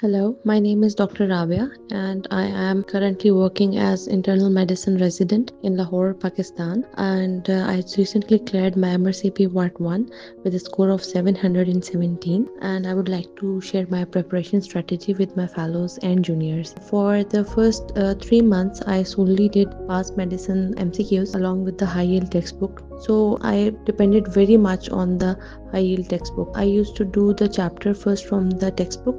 Hello, my name is Dr. Rabia and I am currently working as internal medicine resident in Lahore, Pakistan. And I recently cleared my MRCP Part 1 with a score of 717. And I would like to share my preparation strategy with my fellows and juniors. For the first 3 months, I solely did past medicine MCQs along with the high yield textbook. So I depended very much on the high yield textbook. I used to do the chapter first from the textbook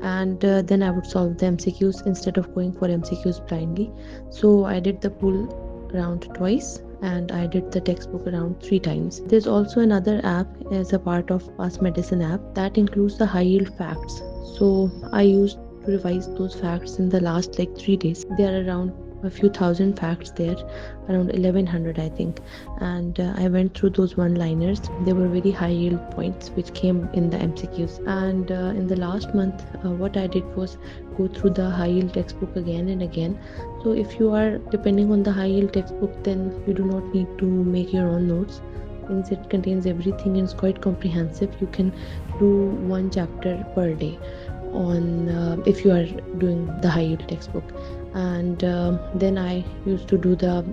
and then I would solve the MCQs instead of going for MCQs blindly. So I did the pool round twice and I did the textbook around 3 times. There's also another app as a part of Past Medicine app that includes the high yield facts. So I used to revise those facts in the last like 3 days. There are around a few thousand facts there, around 1100 I think, and I went through those one liners. They were very high yield points which came in the MCQs. And in the last month what I did was go through the high yield textbook again and again. So if you are depending on the high yield textbook, then you do not need to make your own notes since it contains everything and it's quite comprehensive. You can do one chapter per day on if you are doing the high yield textbook. And then I used to do the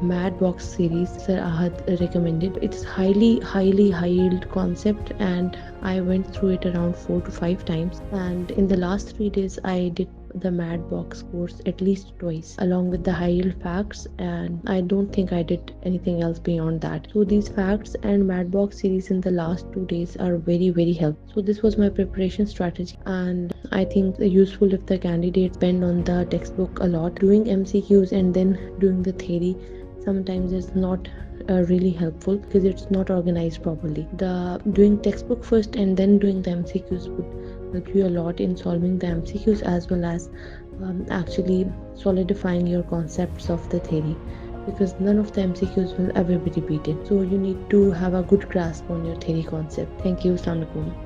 MadBox series Sir Ahad recommended. It's highly high yield concept and I went through it around 4 to 5 times. And in the last 3 days I did the MadBox course at least twice along with the high yield facts, and I don't think I did anything else beyond that. So these facts and MadBox series in the last 2 days are very helpful. So this was my preparation strategy, and I think useful if the candidates spend on the textbook a lot. Doing MCQs and then doing the theory sometimes is not really helpful because it's not organized properly. The doing textbook first and then doing the MCQs would help you a lot in solving the MCQs as well as actually solidifying your concepts of the theory, because none of the MCQs will ever be repeated. So you need to have a good grasp on your theory concept. Thank you. Assalamu alaikum.